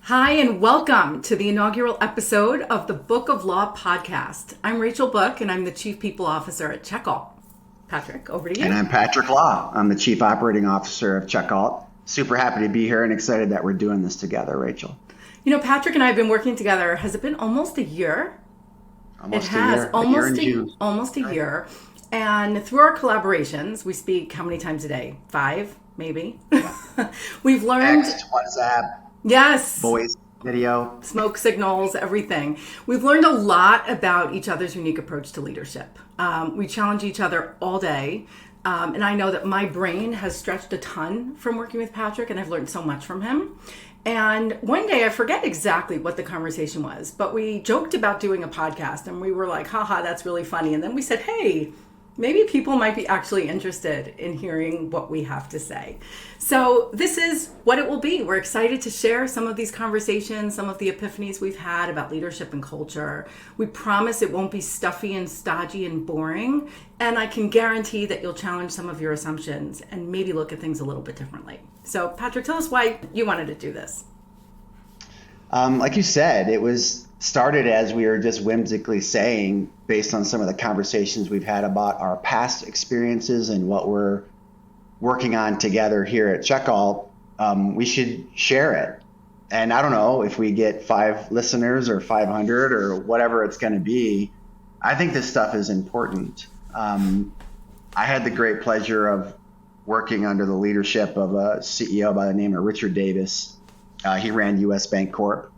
Hi, and welcome to the inaugural episode of the Book of Law podcast. I'm Rachel Book, and I'm the Chief People Officer at CheckAlt. Patrick, over to you. And I'm Patrick Law. I'm the Chief Operating Officer of CheckAlt. Super happy to be here and excited that we're doing this together, Rachel. You know, Patrick and I have been working together. Has it been almost a year? Almost Almost a year. And through our collaborations, we speak how many times a day? 5, maybe? Yeah. We've learned... Text, WhatsApp. Yes. Voice, video. Smoke signals, everything. We've learned a lot about each other's unique approach to leadership. We challenge each other all day. And I know that my brain has stretched a ton from working with Patrick, and I've learned so much from him. And one day, I forget exactly what the conversation was, but we joked about doing a podcast, and we were like, haha, that's really funny. And then we said, hey, maybe people might be actually interested in hearing what we have to say. So this is what it will be. We're excited to share some of these conversations, some of the epiphanies we've had about leadership and culture. We promise it won't be stuffy and stodgy and boring. And I can guarantee that you'll challenge some of your assumptions and maybe look at things a little bit differently. So Patrick, tell us why you wanted to do this. Like you said, it was started as we were just whimsically saying, based on some of the conversations we've had about our past experiences and what we're working on together here at CheckAlt, we should share it. And I don't know if we get 5 listeners or 500 or whatever it's going to be. I think this stuff is important. I had the great pleasure of working under the leadership of a CEO by the name of Richard Davis. He ran US Bank Corp.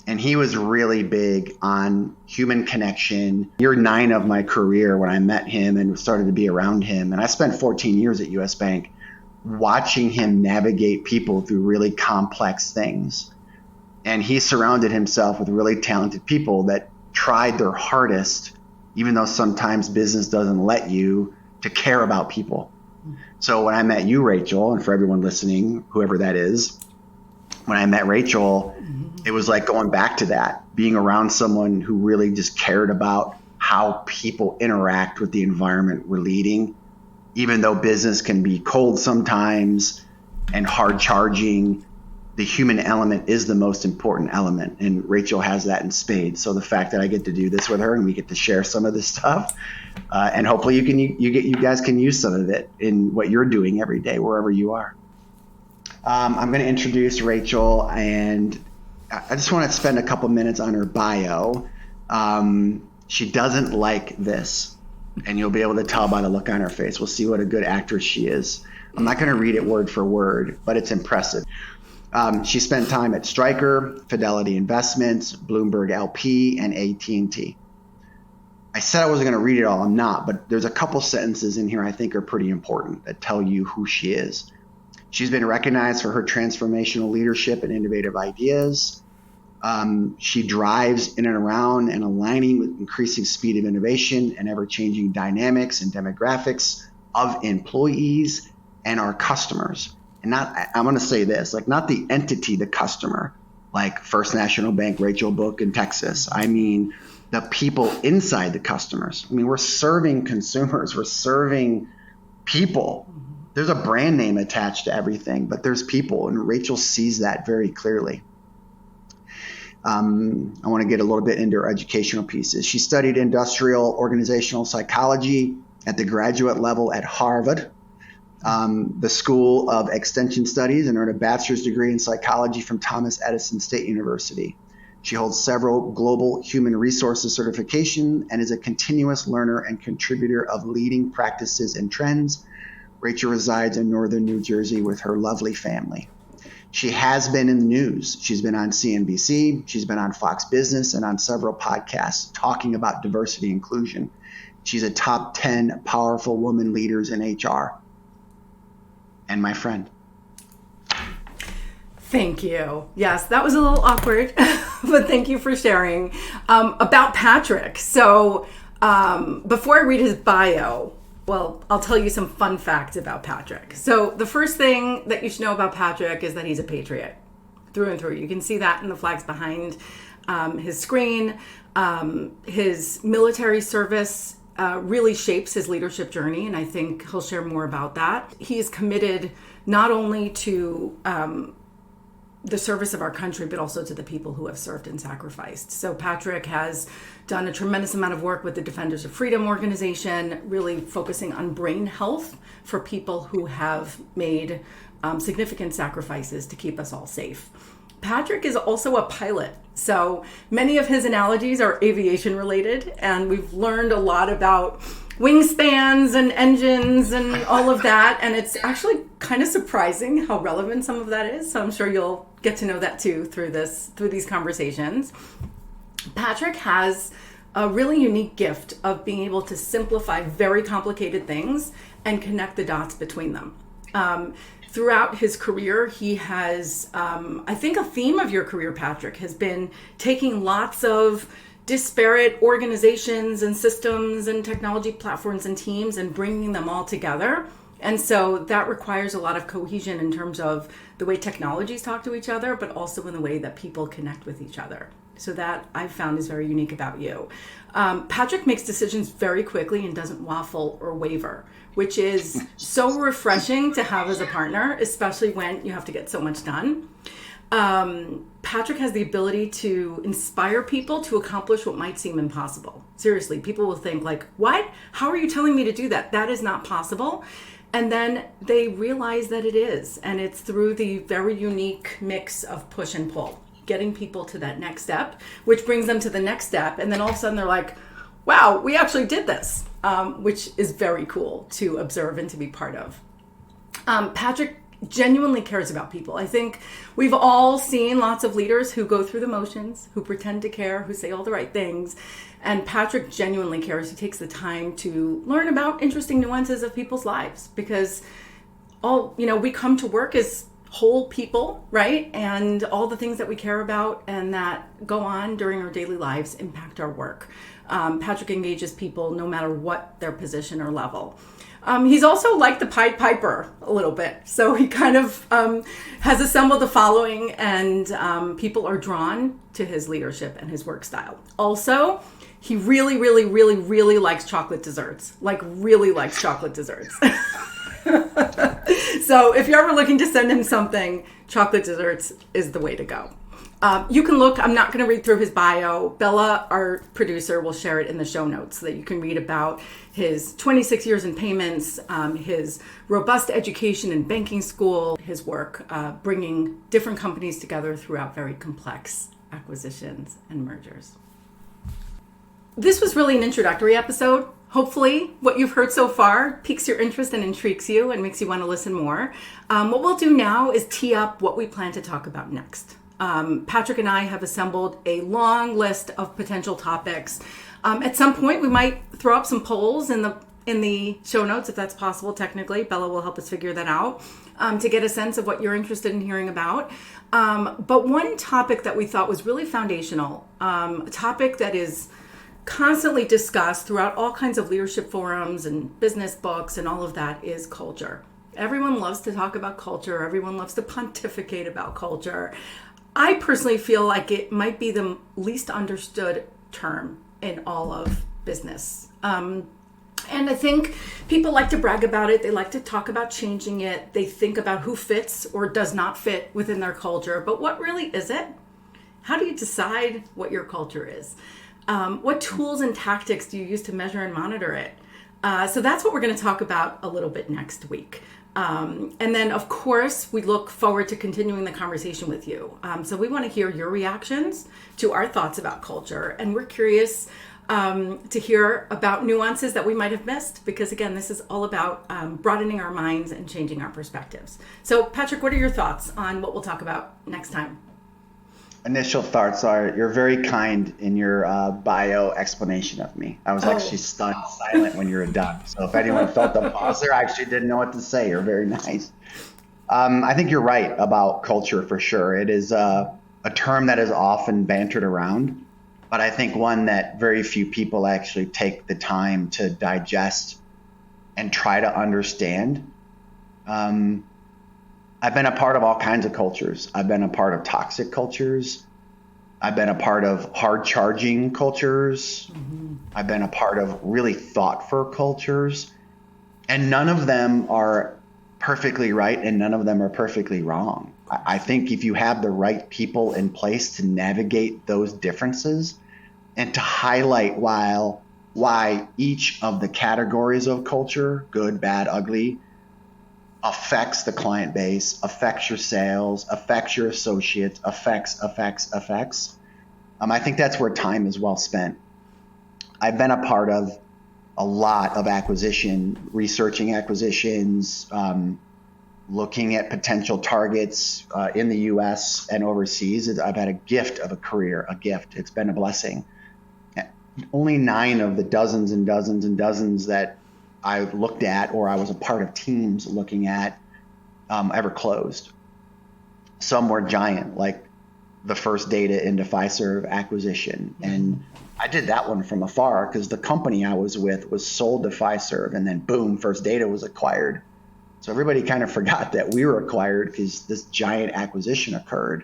And he was really big on human connection. Year 9 of my career when I met him and started to be around him. And I spent 14 years at US Bank watching him navigate people through really complex things. And he surrounded himself with really talented people that tried their hardest, even though sometimes business doesn't let you, to care about people. So when I met you, Rachel, and for everyone listening, whoever that is, when I met Rachel, it was like going back to that, being around someone who really just cared about how people interact with the environment we're leading, even though business can be cold sometimes and hard charging. The human element is the most important element, and Rachel has that in spades. So the fact that I get to do this with her and we get to share some of this stuff, and hopefully you guys can use some of it in what you're doing every day, wherever you are. I'm going to introduce Rachel, and I just want to spend a couple minutes on her bio. She doesn't like this, and you'll be able to tell by the look on her face. We'll see what a good actress she is. I'm not going to read it word for word, but it's impressive. She spent time at Stryker, Fidelity Investments, Bloomberg LP, and AT&T. I said I wasn't going to read it all. I'm not, but there's a couple sentences in here I think are pretty important that tell you who she is. She's been recognized for her transformational leadership and innovative ideas. She drives in and around and aligning with increasing speed of innovation and ever-changing dynamics and demographics of employees and our customers. And I'm going to say this, like not the entity, the customer, like First National Bank, Rachel Book in Texas. I mean, the people inside the customers. I mean, we're serving consumers, we're serving people. There's a brand name attached to everything, but there's people, and Rachel sees that very clearly. I want to get a little bit into her educational pieces. She studied industrial organizational psychology at the graduate level at Harvard, the School of Extension Studies, and earned a bachelor's degree in psychology from Thomas Edison State University. She holds several global human resources certification and is a continuous learner and contributor of leading practices and trends. Rachel resides in northern New Jersey with her lovely family. She has been in the news. She's been on CNBC. She's been on Fox Business and on several podcasts talking about diversity and inclusion. She's a top 10 powerful woman leaders in HR. And my friend. Thank you. Yes, that was a little awkward, but thank you for sharing. About Patrick. So before I read his bio, well, I'll tell you some fun facts about Patrick. So the first thing that you should know about Patrick is that he's a patriot through and through. You can see that in the flags behind his screen. His military service really shapes his leadership journey, and I think he'll share more about that. He is committed not only to the service of our country, but also to the people who have served and sacrificed. So Patrick has done a tremendous amount of work with the Defenders of Freedom organization, really focusing on brain health for people who have made significant sacrifices to keep us all safe. Patrick is also a pilot. So many of his analogies are aviation related, and we've learned a lot about wingspans and engines and all of that. And it's actually kind of surprising how relevant some of that is. So I'm sure you'll get to know that too through these conversations. Patrick has a really unique gift of being able to simplify very complicated things and connect the dots between them. Throughout his career, he has, I think a theme of your career, Patrick, has been taking lots of disparate organizations and systems and technology platforms and teams and bringing them all together. And so that requires a lot of cohesion in terms of the way technologies talk to each other, but also in the way that people connect with each other. So that I've found is very unique about you. Patrick makes decisions very quickly and doesn't waffle or waver, which is so refreshing to have as a partner, especially when you have to get so much done. Patrick has the ability to inspire people to accomplish what might seem impossible. Seriously, people will think like, what? How are you telling me to do that? That is not possible. And then they realize that it is. And it's through the very unique mix of push and pull, getting people to that next step, which brings them to the next step. And then all of a sudden they're like, wow, we actually did this, which is very cool to observe and to be part of. Patrick genuinely cares about people. I think we've all seen lots of leaders who go through the motions, who pretend to care, who say all the right things. And Patrick genuinely cares. He takes the time to learn about interesting nuances of people's lives because we come to work as whole people, right? And all the things that we care about and that go on during our daily lives impact our work. Patrick engages people no matter what their position or level. He's also like the Pied Piper a little bit. So he kind of has assembled the following, and people are drawn to his leadership and his work style. Also, he really, really, really, really likes chocolate desserts. Like really likes chocolate desserts. So if you're ever looking to send him something, chocolate desserts is the way to go. You can look, I'm not going to read through his bio. Bella, our producer, will share it in the show notes so that you can read about his 26 years in payments, his robust education in banking school, his work bringing different companies together throughout very complex acquisitions and mergers. This was really an introductory episode. Hopefully what you've heard so far piques your interest and intrigues you and makes you want to listen more. What we'll do now is tee up what we plan to talk about next. Patrick and I have assembled a long list of potential topics. At some point, we might throw up some polls in the show notes, if that's possible. Technically, Bella will help us figure that out to get a sense of what you're interested in hearing about. But one topic that we thought was really foundational, a topic that is constantly discussed throughout all kinds of leadership forums and business books and all of that, is culture. Everyone loves to talk about culture. Everyone loves to pontificate about culture. I personally feel like it might be the least understood term in all of business. And I think people like to brag about it. They like to talk about changing it. They think about who fits or does not fit within their culture. But what really is it? How do you decide what your culture is? What tools and tactics do you use to measure and monitor it? So that's what we're going to talk about a little bit next week. And then, of course, we look forward to continuing the conversation with you. So we want to hear your reactions to our thoughts about culture. And we're curious to hear about nuances that we might have missed, because, again, this is all about broadening our minds and changing our perspectives. So, Patrick, what are your thoughts on what we'll talk about next time? Initial thoughts are, you're very kind in your bio explanation of me. I was actually stunned silent when you were done. So if anyone felt the pause there, I actually didn't know what to say. You're very nice. I think you're right about culture for sure. It is a term that is often bantered around, but I think one that very few people actually take the time to digest and try to understand. I've been a part of all kinds of cultures. I've been a part of toxic cultures. I've been a part of hard charging cultures. Mm-hmm. I've been a part of really thoughtful cultures. And none of them are perfectly right and none of them are perfectly wrong. I think if you have the right people in place to navigate those differences and to highlight why each of the categories of culture, good, bad, ugly, affects the client base, affects your sales, affects your associates, affects. I think that's where time is well spent. I've been a part of a lot of researching acquisitions, looking at potential targets in the US and overseas. I've had a gift of a career, It's been a blessing. Only 9 of the dozens and dozens and dozens that I've looked at or I was a part of teams looking at ever closed. Some were giant, like the First Data into Fiserv acquisition. And I did that one from afar because the company I was with was sold to Fiserv, and then boom, First Data was acquired. So everybody kind of forgot that we were acquired because this giant acquisition occurred.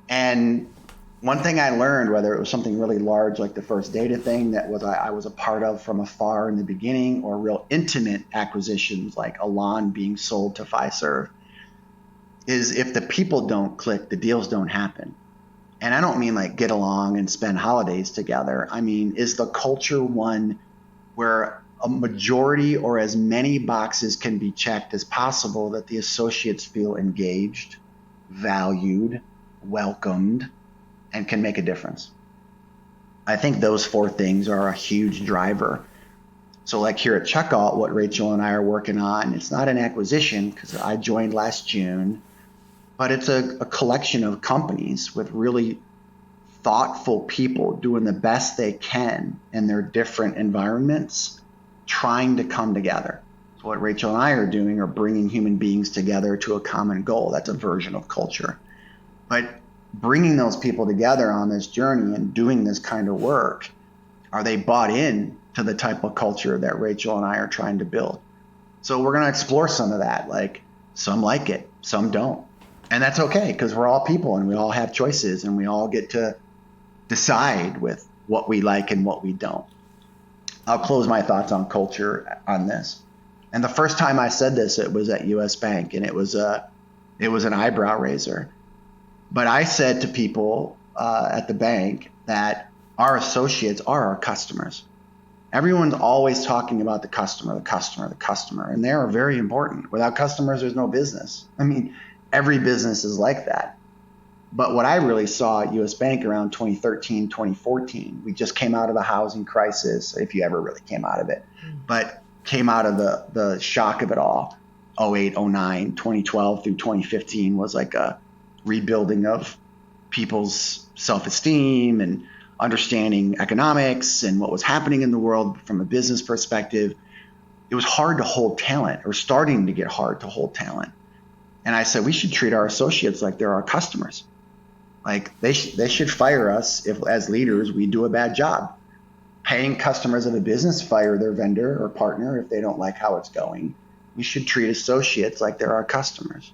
And one thing I learned, whether it was something really large like the First Data thing that I was a part of from afar in the beginning, or real intimate acquisitions like Elan being sold to Fiserv, is if the people don't click, the deals don't happen. And I don't mean like get along and spend holidays together. I mean, is the culture one where a majority or as many boxes can be checked as possible that the associates feel engaged, valued, welcomed, and can make a difference? I think those 4 things are a huge driver. So like here at CheckAlt, what Rachel and I are working on, it's not an acquisition because I joined last June, but it's a collection of companies with really thoughtful people doing the best they can in their different environments, trying to come together. So what Rachel and I are doing are bringing human beings together to a common goal. That's a version of culture. But bringing those people together on this journey and doing this kind of work, are they bought in to the type of culture that Rachel and I are trying to build? So we're going to explore some of that. Like, some like it, some don't. And that's okay, because we're all people and we all have choices and we all get to decide with what we like and what we don't. I'll close my thoughts on culture on this. And the first time I said this, it was at US Bank, and it was an eyebrow raiser. But I said to people at the bank that our associates are our customers. Everyone's always talking about the customer, and they are very important. Without customers, there's no business. I mean, every business is like that. But what I really saw at US Bank around 2013, 2014, we just came out of the housing crisis, if you ever really came out of it, but came out of the shock of it all. 08, 09, 2012 through 2015 was like a rebuilding of people's self-esteem and understanding economics and what was happening in the world from a business perspective. It was hard to hold talent, or starting to get hard to hold talent. And I said, we should treat our associates like they're our customers. Like they should fire us if, as leaders, we do a bad job. Paying customers of a business fire their vendor or partner if they don't like how it's going. We should treat associates like they're our customers,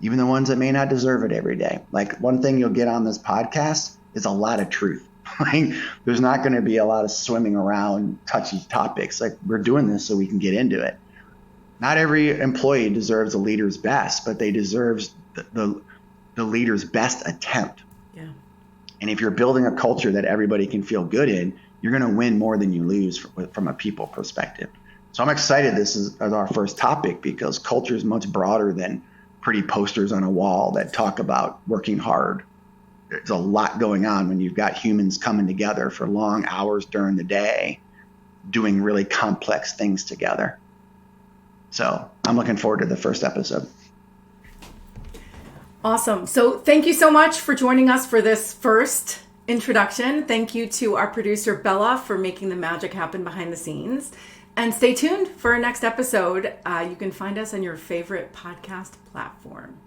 even the ones that may not deserve it every day. Like, one thing you'll get on this podcast is a lot of truth. Like, there's not going to be a lot of swimming around touchy topics. Like, we're doing this so we can get into it. Not every employee deserves a leader's best, but they deserve the leader's best attempt. Yeah. And if you're building a culture that everybody can feel good in, you're going to win more than you lose from a people perspective. So I'm excited this is as our first topic, because culture is much broader than pretty posters on a wall that talk about working hard. There's a lot going on when you've got humans coming together for long hours during the day, doing really complex things together. So I'm looking forward to the first episode. Awesome. So thank you so much for joining us for this first introduction. Thank you to our producer, Bella, for making the magic happen behind the scenes. And stay tuned for our next episode. You can find us on your favorite podcast platform.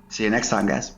See you next time, guys.